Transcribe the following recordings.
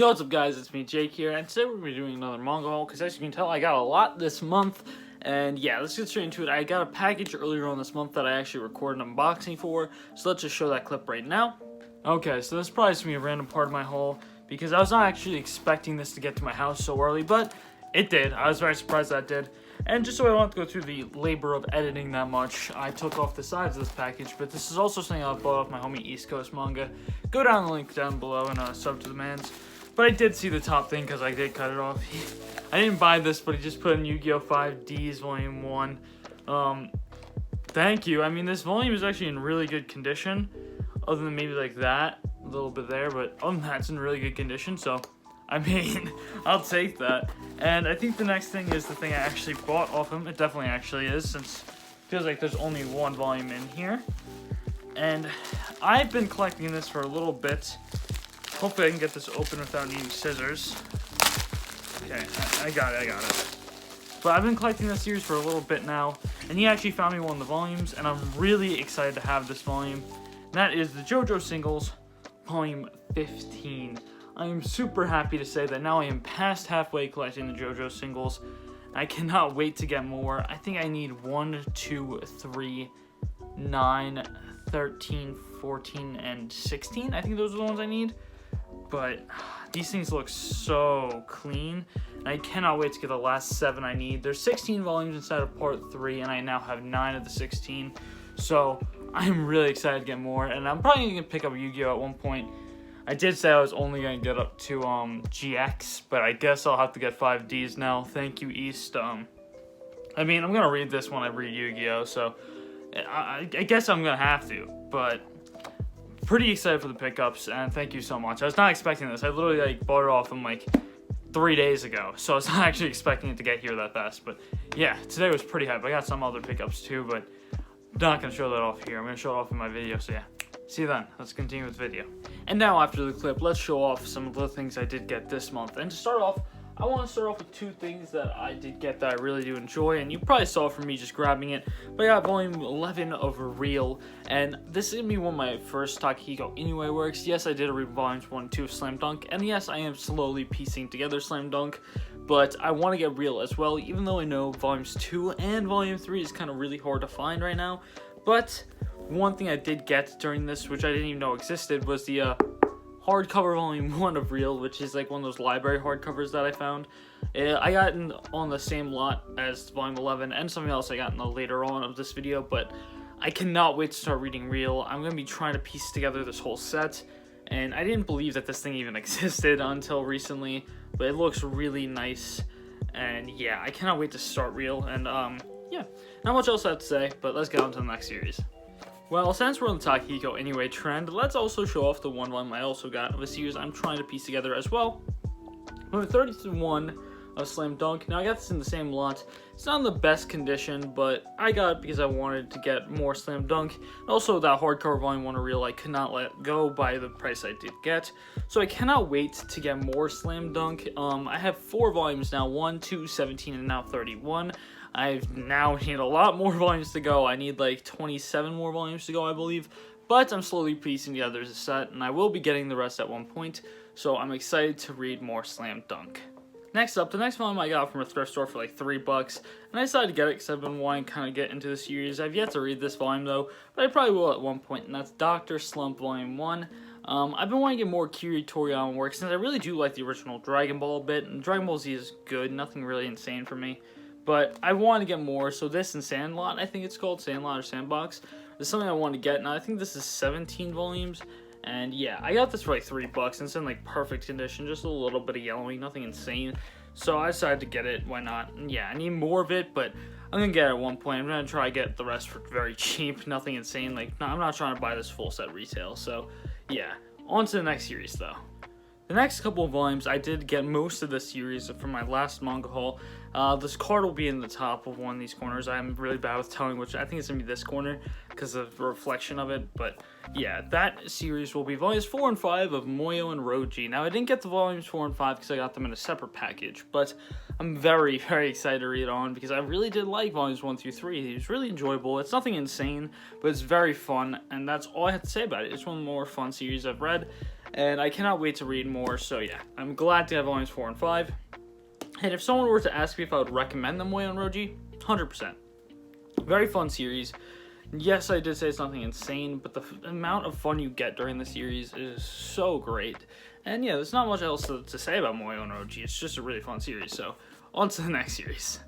Yo, what's up guys, it's me Jake here, and today we're going to be doing another manga haul, because as you can tell I got a lot this month, and yeah, let's get straight into it. I got a package earlier on this month that I actually recorded an unboxing for, so let's just show that clip right now. Okay, so this is probably going to be a random part of my haul, because I was not actually expecting this to get to my house so early, but it did. I was very surprised that it did. And just so I don't have to go through the labor of editing that much, I took off the sides of this package, but this is also something I bought off my homie East Coast Manga. Go down the link down below and sub to the mans. But I did see the top thing because I did cut it off. I didn't buy this, but he just put in Yu-Gi-Oh! 5Ds Volume 1. Thank you. I mean, this volume is actually in really good condition, other than maybe like that, a little bit there, but other than that, it's in really good condition, so, I mean, I'll take that. And I think the next thing is the thing I actually bought off him. It definitely actually is, since it feels like there's only one volume in here. And I've been collecting this for a little bit. Hopefully I can get this open without needing scissors. Okay, I got it. But I've been collecting this series for a little bit now, and he actually found me one of the volumes, and I'm really excited to have this volume. And that is the Jojo Singles, Volume 15. I am super happy to say that now I am past halfway collecting the Jojo Singles. I cannot wait to get more. I think I need 1, 2, 3, 9, 13, 14, and 16. I think those are the ones I need. But these things look so clean, and I cannot wait to get the last 7 I need. There's 16 volumes inside of part 3, and I now have 9 of the 16. So I'm really excited to get more, and I'm probably going to pick up Yu-Gi-Oh! At one point. I did say I was only going to get up to GX, but I guess I'll have to get 5Ds now. Thank you, East. I mean, I'm going to read this when I read Yu-Gi-Oh! So I guess I'm going to have to, but pretty excited for the pickups, and thank you so much. I was not expecting this. I literally bought it off him 3 days ago, so I was not actually expecting it to get here that fast. But yeah, today was pretty hype. I got some other pickups too, but I'm not going to show that off here. I'm going to show it off in my video, so yeah. See you then. Let's continue with the video. And now after the clip, let's show off some of the things I did get this month. And to start off, I want to start off with 2 things that I did get that I really do enjoy, and you probably saw from me just grabbing it, but I got volume 11 of Real, and this is going to be one of my first Takahiko Inoue works. Yes, I did read volumes 1 and 2 of Slam Dunk, and yes, I am slowly piecing together Slam Dunk, but I want to get Real as well, even though I know volumes 2 and volume 3 is kind of really hard to find right now. But one thing I did get during this, which I didn't even know existed, was the hardcover volume 1 of Real, which is like one of those library hardcovers that I found. I got on the same lot as volume 11 and something else I got in the later on of this video, but I cannot wait to start reading Real. I'm going to be trying to piece together this whole set, and I didn't believe that this thing even existed until recently, but it looks really nice, and yeah, I cannot wait to start Real, and yeah, not much else I have to say, but let's get on to the next series. Well, since we're on the Takahiko Inoue trend, let's also show off the one volume I also got of a series I'm trying to piece together as well. Number 31 of Slam Dunk. Now, I got this in the same lot. It's not in the best condition, but I got it because I wanted to get more Slam Dunk. Also, that hardcover volume 1 of Real I could not let go by the price I did get. So I cannot wait to get more Slam Dunk. I have 4 volumes now, 1, 2, 17, and now 31. I now need a lot more volumes to go. I need like 27 more volumes to go, I believe. But I'm slowly piecing together as a set, and I will be getting the rest at one point. So I'm excited to read more Slam Dunk. Next up, the next volume I got from a thrift store for like $3, and I decided to get it because I've been wanting to kind of get into the series. I've yet to read this volume though, but I probably will at one point, and that's Dr. Slump Volume 1. I've been wanting to get more Kiryu Toriyama work since I really do like the original Dragon Ball a bit, and Dragon Ball Z is good, nothing really insane for me. But I want to get more, so this and Sandlot, I think it's called, Sandlot or Sandbox, is something I want to get. Now, I think this is 17 volumes, and yeah, I got this for like $3, and it's in like perfect condition, just a little bit of yellowing, nothing insane. So I decided to get it, why not? And yeah, I need more of it, but I'm going to get it at one point. I'm going to try to get the rest for very cheap, nothing insane. Like, no, I'm not trying to buy this full set retail, so yeah. On to the next series, though. The next couple of volumes, I did get most of the series from my last manga haul. This card will be in the top of one of these corners. I'm really bad with telling which. I think it's going to be this corner because of the reflection of it. But yeah, that series will be volumes 4 and 5 of Moyo and Roji. Now, I didn't get the volumes 4 and 5 because I got them in a separate package. But I'm very, very excited to read on because I really did like volumes 1 through 3. It was really enjoyable. It's nothing insane, but it's very fun. And that's all I have to say about it. It's one of the more fun series I've read. and I cannot wait to read more. So yeah, I'm glad to have volumes 4 and 5. And if someone were to ask me if I would recommend them Moe no Roji, 100%. Very fun series. Yes, I did say it's nothing insane, but the amount of fun you get during the series is so great. And yeah, there's not much else to say about Moe no Roji. It's just a really fun series. So on to the next series.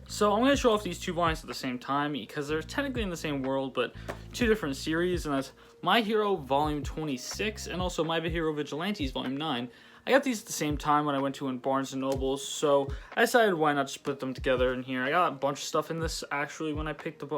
So I'm going to show off these 2 volumes at the same time because they're technically in the same world, but 2 different series, and that's My Hero Volume 26 and also My Hero Vigilantes Volume 9. I got these at the same time when I went to Barnes & Nobles, so I decided why not just put them together in here. I got a bunch of stuff in this, actually, when I picked up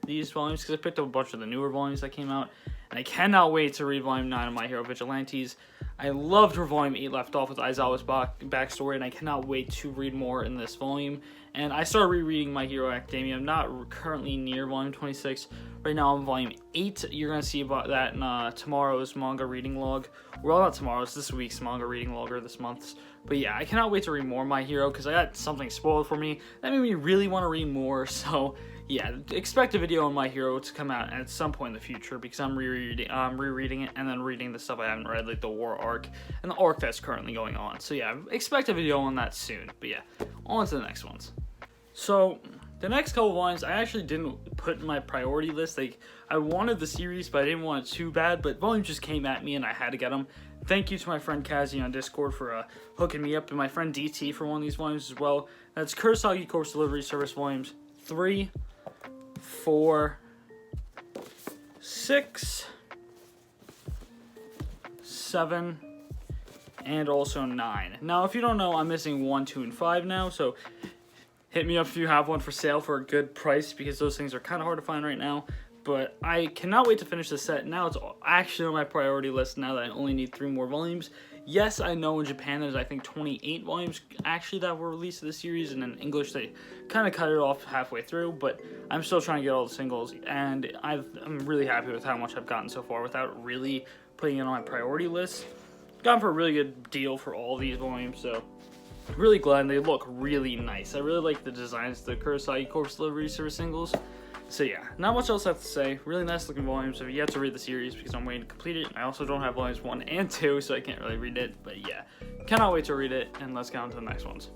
these volumes, because I picked up a bunch of the newer volumes that came out, and I cannot wait to read Volume 9 of My Hero Vigilantes. I loved where Volume 8 left off with Aizawa's backstory, and I cannot wait to read more in this volume. And I started rereading My Hero Academia. I'm not currently near Volume 26. Right now I'm Volume 8. You're going to see about that in tomorrow's manga reading log. Well, not tomorrow, it's this week's manga reading log, or this month's. But yeah, I cannot wait to read more My Hero, because I got something spoiled for me. That made me really want to read more, so yeah, expect a video on My Hero to come out at some point in the future, because I'm rereading it and then reading the stuff I haven't read, like the war arc and the arc that's currently going on. So yeah, expect a video on that soon. But yeah, on to the next ones. So the next couple volumes I actually didn't put in my priority list. Like, I wanted the series, but I didn't want it too bad. But volumes just came at me and I had to get them. Thank you to my friend Kaisen on Discord for hooking me up, and my friend DT for one of these volumes as well. That's Kurosagi Corpse Delivery Service Volumes 3, 4, 6, 7, and also 9. Now, if you don't know, I'm missing 1, 2, and 5 now, so hit me up if you have one for sale for a good price, because those things are kind of hard to find right now. But I cannot wait to finish the set. Now it's actually on my priority list now that I only need 3 more volumes. Yes, I know in Japan there's, I think, 28 volumes actually that were released of the series, and in English they kind of cut it off halfway through, but I'm still trying to get all the singles, and I'm really happy with how much I've gotten so far without really putting it on my priority list. Gone for a really good deal for all these volumes, so really glad, and they look really nice. I really like the designs, the Kurosagi Corpse Delivery Service singles. So yeah, not much else I have to say. Really nice looking volumes. If you have to read the series, because I'm waiting to complete it. I also don't have volumes 1 and 2, so I can't really read it. But yeah, cannot wait to read it, and let's get on to the next ones.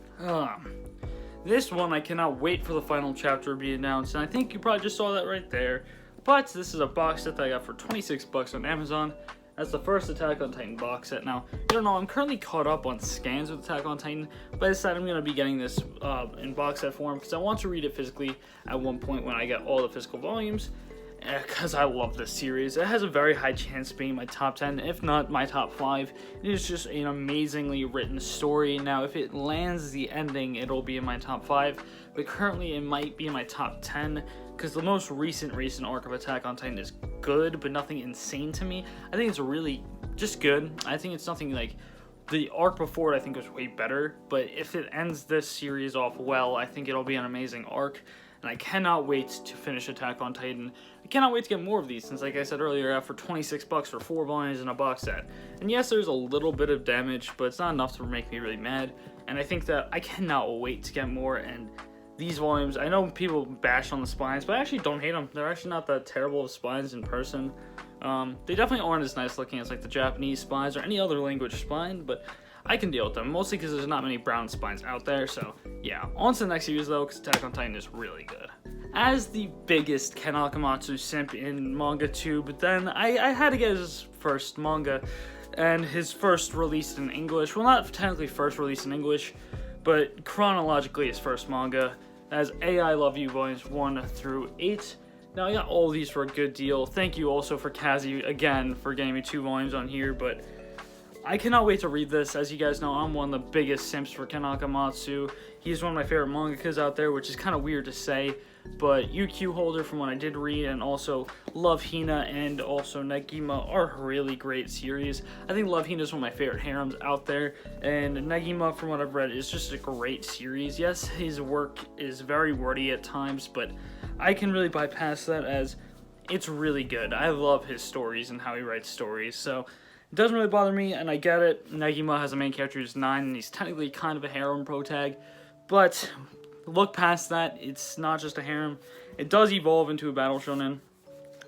This one, I cannot wait for the final chapter to be announced, and I think you probably just saw that right there. But this is a box set that I got for 26 bucks on Amazon. That's the first Attack on Titan box set. Now, you don't know, I'm currently caught up on scans with Attack on Titan, but I decided I'm going to be getting this in box set form because I want to read it physically at one point when I get all the physical volumes, because I love this series. It has a very high chance of being my top 10, if not my top 5. It is just an amazingly written story. Now, if it lands the ending, it'll be in my top 5, but currently it might be in my top 10, because the most recent arc of Attack on Titan is good, but nothing insane to me. I think it's really just good. I think it's nothing like the arc before it. I think was way better, but if it ends this series off well, I think it'll be an amazing arc, and I cannot wait to finish Attack on Titan. I cannot wait to get more of these, since, like I said earlier, I have for 26 bucks for 4 volumes in a box set. And yes, there's a little bit of damage, but it's not enough to make me really mad, and I think that I cannot wait to get more. And these volumes, I know people bash on the spines, but I actually don't hate them. They're actually not that terrible of spines in person. They definitely aren't as nice looking as like the Japanese spines or any other language spine, but I can deal with them, mostly because there's not many brown spines out there. So yeah, on to the next series though, because Attack on Titan is really good. As the biggest Ken Akamatsu simp in manga tube, then I had to get his first manga, and his first released in English. Well, not technically first released in English, but chronologically his first manga, as AI Love You Volumes 1 through 8. Now, I got all these for a good deal. Thank you also for Kazi, again, for getting me 2 volumes on here, but I cannot wait to read this. As you guys know, I'm one of the biggest simps for Ken Akamatsu. He's one of my favorite mangakas out there, which is kind of weird to say, but UQ Holder, from what I did read, and also Love Hina and also Negima are really great series. I think Love Hina is one of my favorite harems out there, and Negima, from what I've read, is just a great series. Yes, his work is very wordy at times, but I can really bypass that, as it's really good. I love his stories and how he writes stories, so it doesn't really bother me, and I get it. Negima has a main character who's 9, and he's technically kind of a harem protag, but look past that, it's not just a harem. It does evolve into a battle shonen,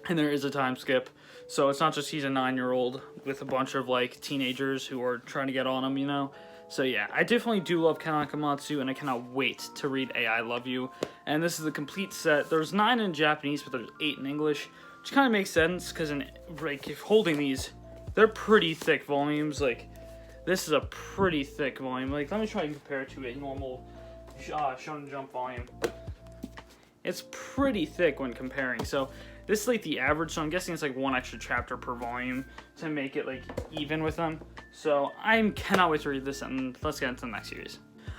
and there is a time skip, So it's not just he's a 9-year-old with a bunch of like teenagers who are trying to get on him, you know. So yeah, I definitely do love Ken Akamatsu, and I cannot wait to read A I Love You. And this is the complete set. There's 9 in Japanese, but there's 8 in English, which kind of makes sense because in like if holding these, they're pretty thick volumes. Like this is a pretty thick volume. Like let me try and compare it to a normal Shonen Jump volume. It's pretty thick when comparing. So this is like the average, so I'm guessing it's like 1 extra chapter per volume to make it like even with them. So I cannot wait to read this, and let's get into the next series.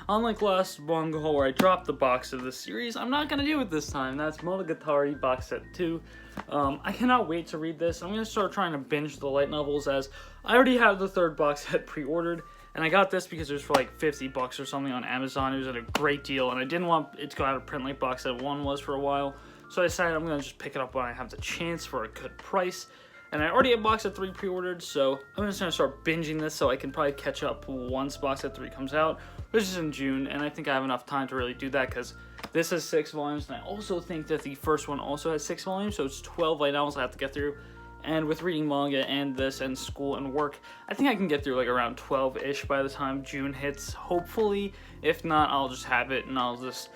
Unlike last manga haul where I dropped the box of this series, I'm not going to do it this time. That's Monogatari box set 2. I cannot wait to read this. I'm going to start trying to binge the light novels, as I already have the 3rd box set pre-ordered. And I got this because it was for like $50 or something on Amazon. It was at a great deal, and I didn't want it to go out of print like box set 1 was for a while. So I decided I'm going to just pick it up when I have the chance for a good price. And I already have box set 3 pre-ordered, so I'm just going to start binging this so I can probably catch up once box set 3 comes out, which is in June. And I think I have enough time to really do that because this has 6 volumes. And I also think that the first one also has 6 volumes, so it's 12 light novels I have to get through. And with reading manga and this and school and work, I think I can get through like around 12-ish by the time June hits, hopefully. If not, I'll just have it and I'll just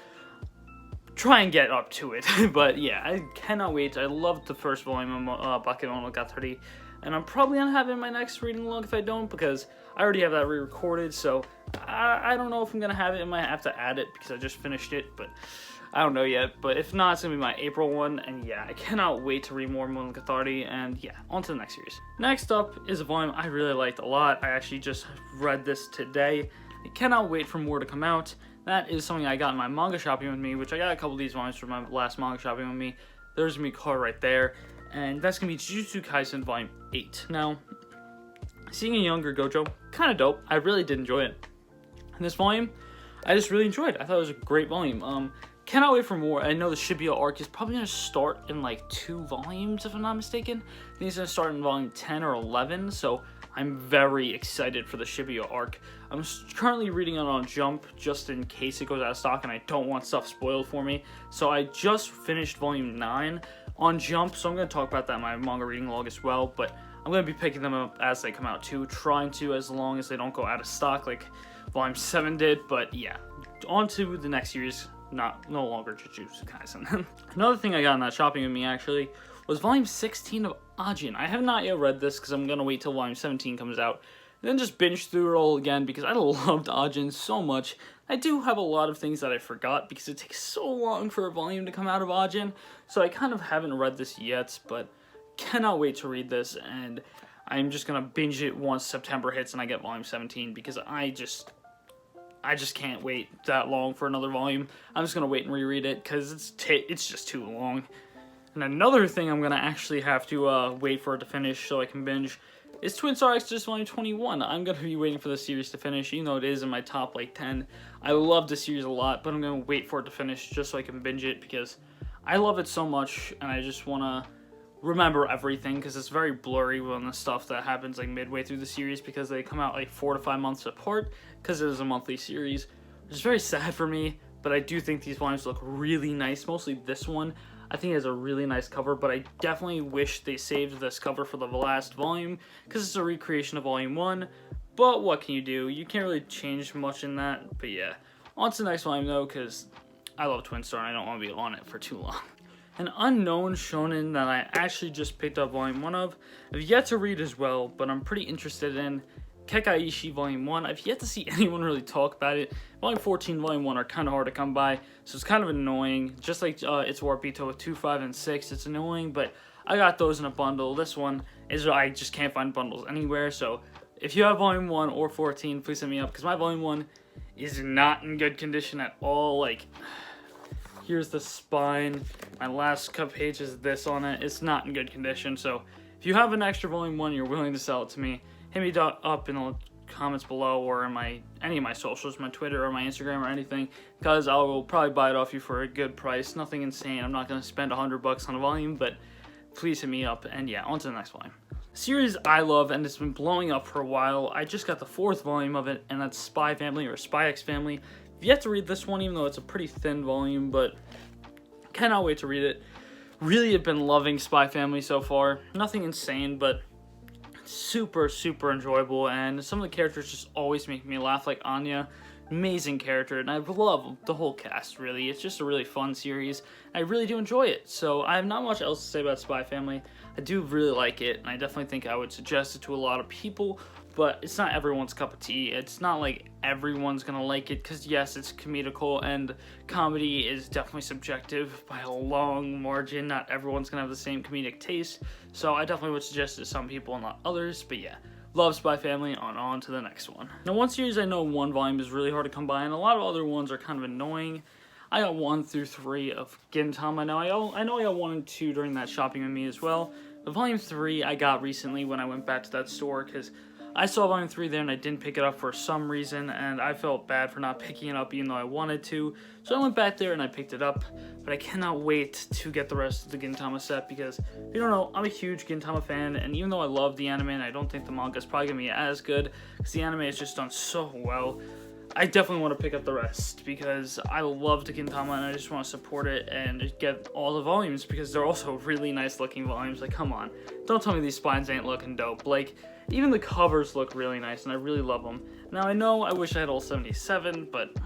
try and get up to it. But yeah, I cannot wait. I loved the first volume of Bakemonogatari, and I'm probably gonna have it in my next reading log if I don't, because I already have that re-recorded. So I don't know if I'm gonna have it. I might have to add it because I just finished it, but I don't know yet. But if not, it's gonna be my April one. And yeah, I cannot wait to read more Monogatari. And yeah, on to the next series. Next up is a volume I really liked a lot. I actually just read this today. I cannot wait for more to come out. That is something I got in my manga shopping with me, which I got a couple of these volumes from my last manga shopping with me. There's gonna be a card right there, and that's gonna be Jujutsu Kaisen Volume 8. Now, seeing a younger Gojo, kind of dope. I really did enjoy it. And this volume, I just really enjoyed. I thought it was a great volume. Cannot wait for more. I know the Shibuya arc is probably gonna start in like 2 volumes, if I'm not mistaken. I think it's gonna start in volume 10 or 11, so I'm very excited for the Shibuya arc. I'm currently reading it on Jump just in case it goes out of stock and I don't want stuff spoiled for me. So I just finished volume 9 on Jump, so I'm going to talk about that in my manga reading log as well. But I'm going to be picking them up as they come out too, trying to, as long as they don't go out of stock like volume 7 did. But yeah, on to the next series, no longer Jujutsu Kaisen. Another thing I got in that shopping with me actually was volume 16 of Ajin. I have not yet read this because I'm going to wait till volume 17 comes out, and then just binge through it all again because I loved Ajin so much. I do have a lot of things that I forgot because it takes so long for a volume to come out of Ajin, so I kind of haven't read this yet, but cannot wait to read this, and I'm just going to binge it once September hits and I get volume 17 because I just can't wait that long for another volume. I'm just going to wait and reread it because it's just too long. And another thing I'm going to actually have to wait for it to finish so I can binge is Twin Star Exodus Volume 21. I'm going to be waiting for the series to finish, even though it is in my top like 10. I love the series a lot, but I'm going to wait for it to finish just so I can binge it because I love it so much and I just want to remember everything because it's very blurry when the stuff that happens like midway through the series because they come out like 4 to 5 months apart because it is a monthly series, which is very sad for me, but I do think these volumes look really nice, mostly this one. I think it has a really nice cover, but I definitely wish they saved this cover for the last volume because it's a recreation of Volume 1, but what can you do? You can't really change much in that, but yeah. On to the next volume though, because I love Twin Star and I don't want to be on it for too long. An unknown shonen that I actually just picked up Volume 1 of. I've yet to read as well, but I'm pretty interested in Kekaishi Volume 1. I've yet to see anyone really talk about it. Volume 14, Volume 1 are kind of hard to come by, so it's kind of annoying. Just like It's Warpito with 2, 5, and 6, it's annoying, but I got those in a bundle. This one is I just can't find bundles anywhere, so if you have Volume 1 or 14, please hit me up, because my Volume 1 is not in good condition at all. Like, here's the spine. My last page is this on it. It's not in good condition, so if you have an extra Volume 1 you're willing to sell it to me, hit me up in the comments below or in any of my socials, my Twitter or my Instagram or anything, because I will probably buy it off you for a good price. Nothing insane. I'm not going to spend $100 on a volume, but please hit me up. And yeah, on to the next volume. Series I love, and it's been blowing up for a while. I just got the 4th volume of it, and that's Spy Family or Spy X Family. I've yet to read this one, even though it's a pretty thin volume, but cannot wait to read it. really have been loving Spy Family so far. Nothing insane, but super, super enjoyable, and some of the characters just always make me laugh, like Anya. Amazing character, and I love the whole cast, really. It's just a really fun series. I really do enjoy it, so I have not much else to say about Spy Family. I do really like it, and I definitely think I would suggest it to a lot of people, but it's not everyone's cup of tea. It's not like everyone's gonna like it, because yes, it's comedical, and comedy is definitely subjective by a long margin. Not everyone's gonna have the same comedic taste, so I definitely would suggest it to some people and not others, but yeah. Love Spy Family, on to the next one. Now, one series I know one volume is really hard to come by, and a lot of other ones are kind of annoying. I got 1 through 3 of Gintama. Now, I know I got 1 and 2 during that shopping with me as well. But Volume 3 I got recently when I went back to that store, because I saw Volume 3 there and I didn't pick it up for some reason, and I felt bad for not picking it up even though I wanted to. So I went back there and I picked it up, but I cannot wait to get the rest of the Gintama set, because if you don't know, I'm a huge Gintama fan, and even though I love the anime and I don't think the manga is probably going to be as good, because the anime is just done so well, I definitely want to pick up the rest, because I love the Gintama and I just want to support it and get all the volumes, because they're also really nice looking volumes. Like, come on, don't tell me these spines ain't looking dope. Like, even the covers look really nice and I really love them. Now, I know I wish I had all 77, but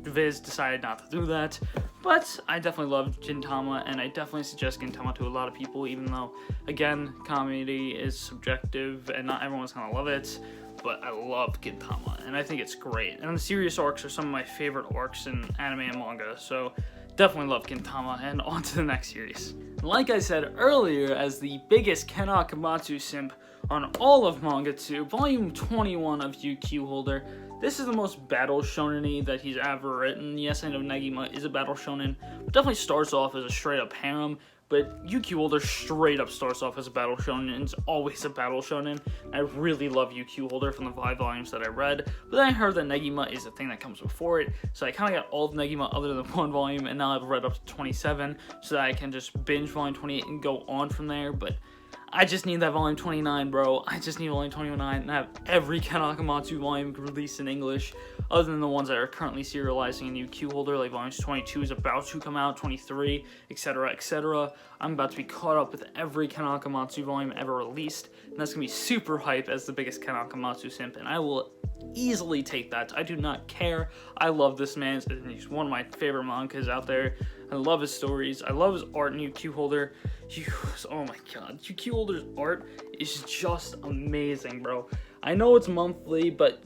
Viz decided not to do that. But I definitely love Gintama, and I definitely suggest Gintama to a lot of people, even though, again, comedy is subjective and not everyone's gonna love it. But I love Gintama, and I think it's great. And the serious arcs are some of my favorite arcs in anime and manga, so definitely love Gintama, and on to the next series. Like I said earlier, as the biggest Ken Akamatsu simp on all of Manga 2, Volume 21 of UQ Holder. This is the most battle shonen-y that he's ever written. Yes, I know Negima is a battle shonen, but definitely starts off as a straight-up harem. But UQ Holder straight up starts off as a battle shonen, and it's always a battle shonen. I really love UQ Holder from the 5 volumes that I read, but then I heard that Negima is a thing that comes before it, so I kind of got all of Negima other than 1 volume, and now I've read up to 27, so that I can just binge volume 28 and go on from there. But I just need that volume 29, bro. I just need volume 29 and have every Ken Akamatsu volume released in English, other than the ones that are currently serializing in UQ Holder, like volumes 22 is about to come out, 23, etc., etc. I'm about to be caught up with every Ken Akamatsu volume ever released, and that's going to be super hype as the biggest Ken Akamatsu simp, and I will easily take that. I do not care. I love this man. He's one of my favorite mangas out there. I love his stories. I love his art in UQ Holder. Oh my god, UQ Holder's art is just amazing, bro. I know it's monthly, but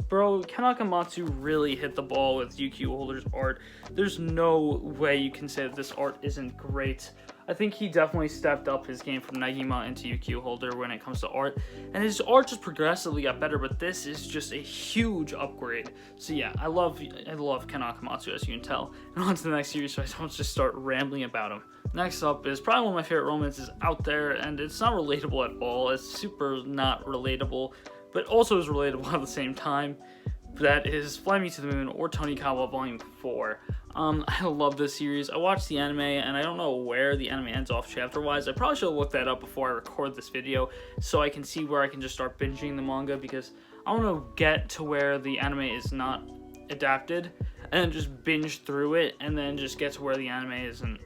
bro, Ken Akamatsu really hit the ball with UQ Holder's art. There's no way you can say that this art isn't great. I think he definitely stepped up his game from Negima into UQ Holder when it comes to art, and his art just progressively got better, but this is just a huge upgrade. So yeah, I love Ken Akamatsu, as you can tell. And on to the next series, so I don't just start rambling about him. Next up is probably one of my favorite romances out there, and it's not relatable at all. It's super not relatable, but also is relatable at the same time. That is Fly Me to the Moon, or Tonikawa Volume 4. I love this series. I watched the anime, and I don't know where the anime ends off chapter-wise. I probably should have looked that up before I record this video, so I can see where I can just start binging the manga, because I want to get to where the anime is not adapted, and then just binge through it, and then just get to where the anime isn't,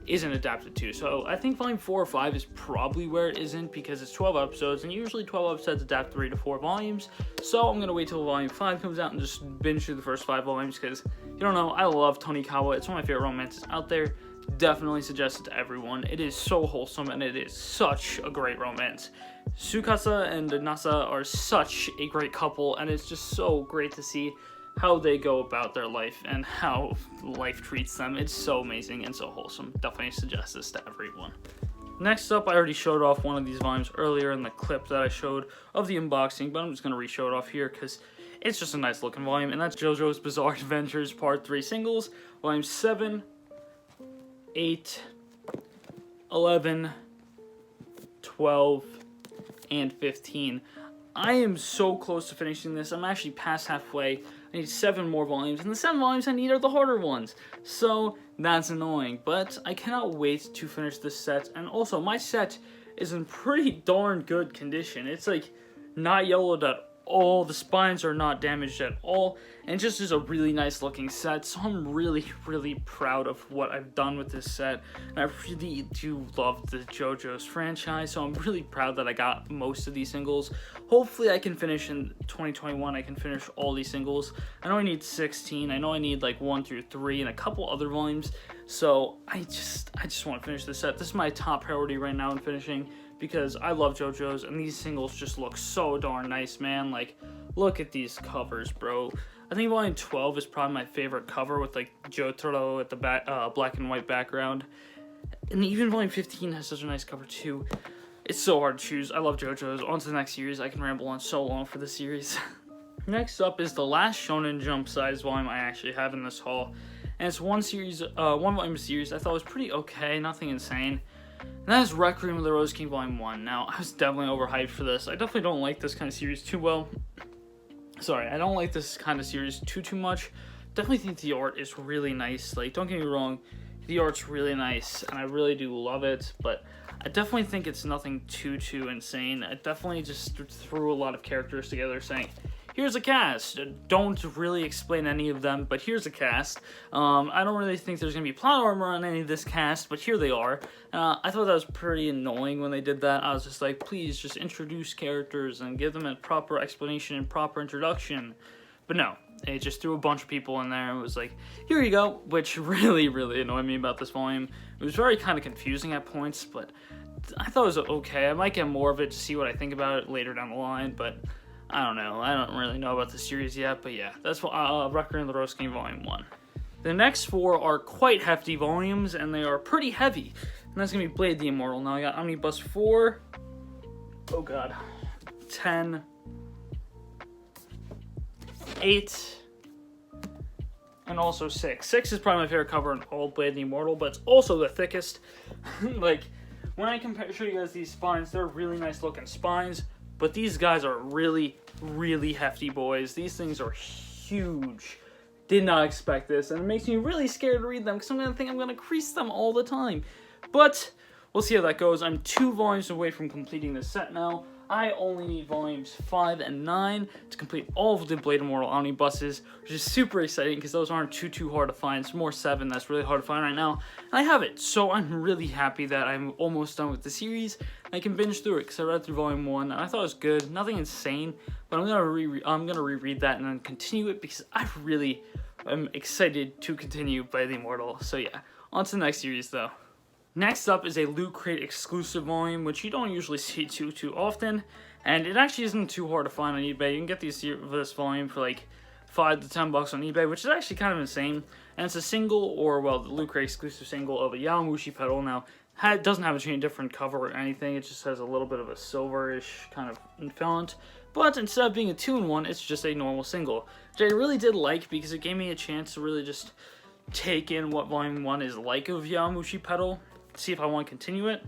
isn't adapted to. So I think Volume 4 or 5 is probably where it isn't, because it's 12 episodes, and usually 12 episodes adapt 3 to 4 volumes. So I'm going to wait till Volume 5 comes out and just binge through the first 5 volumes, because, you don't know, I love Tonikawa. It's one of my favorite romances out there. Definitely suggest it to everyone. It is so wholesome, and it is such a great romance. Tsukasa and Nasa are such a great couple, and it's just so great to see how they go about their life and how life treats them. It's so amazing and so wholesome. Definitely suggest this to everyone. Next up, I already showed off one of these volumes earlier in the clip that I showed of the unboxing, but I'm just going to re-show it off here because it's just a nice looking volume, and that's Jojo's Bizarre Adventures Part 3 Singles, Volumes 7, 8, 11, 12, and 15. I am so close to finishing this. I'm actually past halfway. I need 7 more volumes, and the 7 volumes I need are the harder ones. So that's annoying, but I cannot wait to finish this set. And also, my set is in pretty darn good condition. It's like not yellowed at all. The spines are not damaged at all, and just is a really nice looking set. So I'm really, really proud of what I've done with this set, and I really do love the JoJo's franchise, so I'm really proud that I got most of these singles. Hopefully I can finish in 2021, I can finish all these singles. I know I need 16, I know I need like 1 through 3 and a couple other volumes, so I just want to finish this set. This is my top priority right now in finishing, because I love JoJo's, and these singles just look so darn nice, man. Like, look at these covers, bro. I think volume 12 is probably my favorite cover, with like Jotaro at the back, black and white background. And even volume 15 has such a nice cover too. It's so hard to choose. I love JoJo's. On to the next series. I can ramble on so long for this series. Next up is the last Shonen Jump size volume I actually have in this haul. And it's one volume series I thought was pretty okay, nothing insane. And that is Requiem of the Rose King Volume 1. Now, I was definitely overhyped for this. I definitely don't like this kind of series too well. Sorry, I don't like this kind of series too much. Definitely think the art is really nice. Like, don't get me wrong, the art's really nice, and I really do love it, but I definitely think it's nothing too insane. I definitely just threw a lot of characters together saying, here's a cast. Don't really explain any of them, but here's a cast. I don't really think there's going to be plot armor on any of this cast, but here they are. I thought that was pretty annoying when they did that. I was just like, please just introduce characters and give them a proper explanation and proper introduction. But no, they just threw a bunch of people in there and was like, here you go, which really, really annoyed me about this volume. It was very kind of confusing at points, but I thought it was okay. I might get more of it to see what I think about it later down the line, but I don't know. I don't really know about the series yet, but yeah, that's what Requiem of the Rose King Volume 1. The next 4 are quite hefty volumes, and they are pretty heavy. And that's going to be Blade the Immortal. Now I got Omnibus 4, oh god, 10, 8, and also 6. 6 is probably my favorite cover in all Blade the Immortal, but it's also the thickest. Like, when I show you guys these spines, they're really nice looking spines. But these guys are really, really hefty boys. These things are huge. Did not expect this, and it makes me really scared to read them because I'm going to think I'm going to crease them all the time. But we'll see how that goes. I'm 2 volumes away from completing this set now. I only need volumes 5 and 9 to complete all of the Blade Immortal omnibuses, which is super exciting because those aren't too hard to find. It's more 7 that's really hard to find right now, and I have it. So I'm really happy that I'm almost done with the series. I can binge through it because I read through volume 1 and I thought it was good, nothing insane, but I'm gonna reread that and then continue it because I really am excited to continue Blade the Immortal. So yeah, on to the next series though. Next up is a Loot Crate exclusive volume, which you don't usually see too often, and it actually isn't too hard to find on eBay. You can get this volume for like $5 to $10 on eBay, which is actually kind of insane. And it's a single, or well, the Loot Crate exclusive single of a Yowamushi pedal. Now, it doesn't have a different cover or anything. It just has a little bit of a silverish kind of font. But instead of being a 2-in-1, it's just a normal single, which I really did like because it gave me a chance to really just take in what Volume 1 is like of Yowamushi pedal. See if I want to continue it.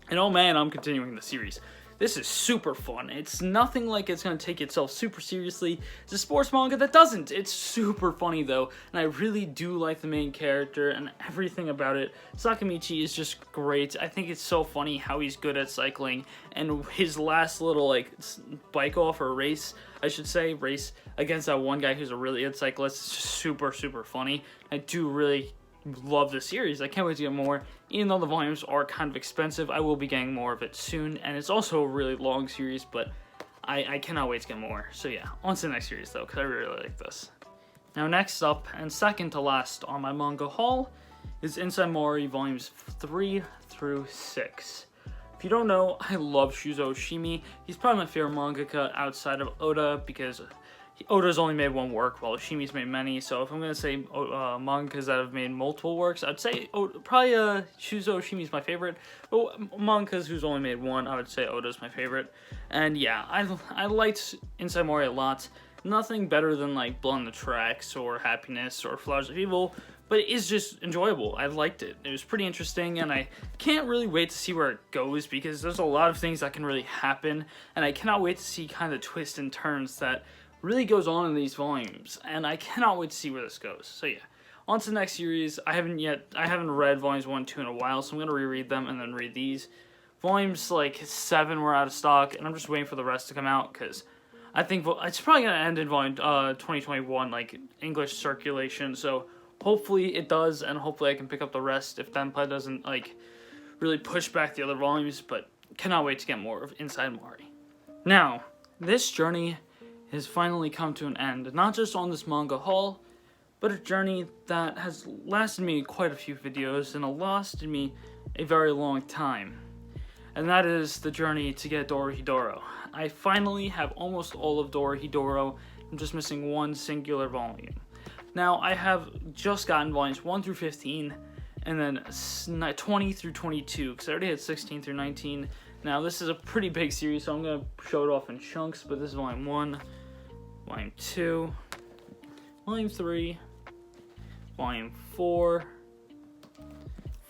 And oh man, I'm continuing the series. This is super fun. It's nothing like it's going to take itself super seriously. It's a sports manga that doesn't. It's super funny though, and I really do like the main character and everything about it. Sakamichi is just great. I think it's so funny how he's good at cycling, and his last little like bike off or race, I should say, race against that one guy who's a really good cyclist. It's just super funny. I do really love this series. I can't wait to get more. Even though the volumes are kind of expensive, I will be getting more of it soon, and it's also a really long series, but I cannot wait to get more. So yeah, on to the next series though, because I really like this. Now next up, and second to last on my manga haul, is Inside Mori volumes 3 through 6. If you don't know, I love Shuzo Oshimi. He's probably my favorite mangaka outside of Oda, because Oda's only made one work, while Oshimi's made many. So if I'm going to say mangakas that have made multiple works, I'd say probably Shuzo Oshimi's my favorite. But mangakas who's only made one, I would say Oda's my favorite. And yeah, I liked Inside Mori a lot. Nothing better than like Blood on the Tracks or Happiness or Flowers of Evil, but it is just enjoyable. I liked it. It was pretty interesting, and I can't really wait to see where it goes because there's a lot of things that can really happen, and I cannot wait to see kind of the twists and turns that really goes on in these volumes, and I cannot wait to see where this goes. So yeah, on to the next series. I haven't read volumes 1 and 2 in a while, so I'm gonna reread them and then read these. Volumes like 7 were out of stock, and I'm just waiting for the rest to come out because I think it's probably gonna end in volume 2021, like English circulation. So hopefully it does, and hopefully I can pick up the rest if Denpa doesn't like really push back the other volumes. But cannot wait to get more of Inside Mari. Now, this journey has finally come to an end, not just on this manga haul, but a journey that has lasted me quite a few videos and lasted me a very long time. And that is the journey to get Dorohedoro. I finally have almost all of Dorohedoro. I'm just missing one singular volume. Now, I have just gotten volumes 1 through 15, and then 20 through 22, because I already had 16 through 19. Now, this is a pretty big series, so I'm going to show it off in chunks, but this is volume 1, volume 2, volume 3, volume 4,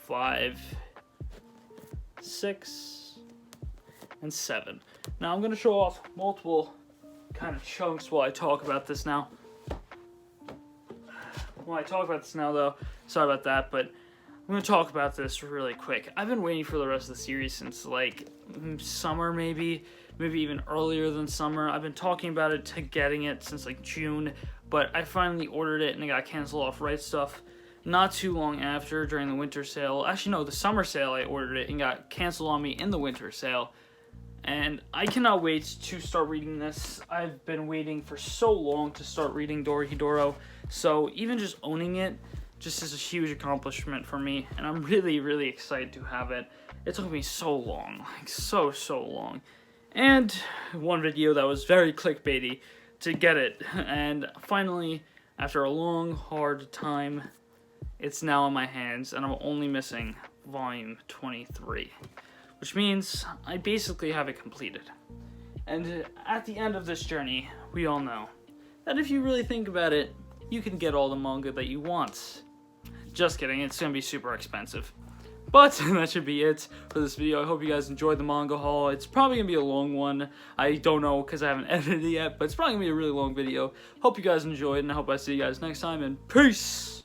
5, 6, and 7. Now I'm going to show off multiple kind of chunks while I talk about this now. Though, sorry about that, but I'm going to talk about this really quick. I've been waiting for the rest of the series since like summer, maybe even earlier than summer. I've been talking about it to getting it since like June, but I finally ordered it and it got canceled off Right Stuff not too long after, during the winter sale. Actually, no, the summer sale I ordered it and got canceled on me in the winter sale. And I cannot wait to start reading this. I've been waiting for so long to start reading Dorohedoro, so even just owning it just is a huge accomplishment for me, and I'm really, really excited to have it. It took me so long, like so long. And one video that was very clickbaity to get it, and finally, after a long, hard time, it's now in my hands, and I'm only missing volume 23. Which means I basically have it completed. And at the end of this journey, we all know that if you really think about it, you can get all the manga that you want. Just kidding, it's gonna be super expensive. But that should be it for this video. I hope you guys enjoyed the manga haul. It's probably gonna be a long one. I don't know because I haven't edited it yet, but it's probably gonna be a really long video. Hope you guys enjoyed, and I hope I see you guys next time, and peace!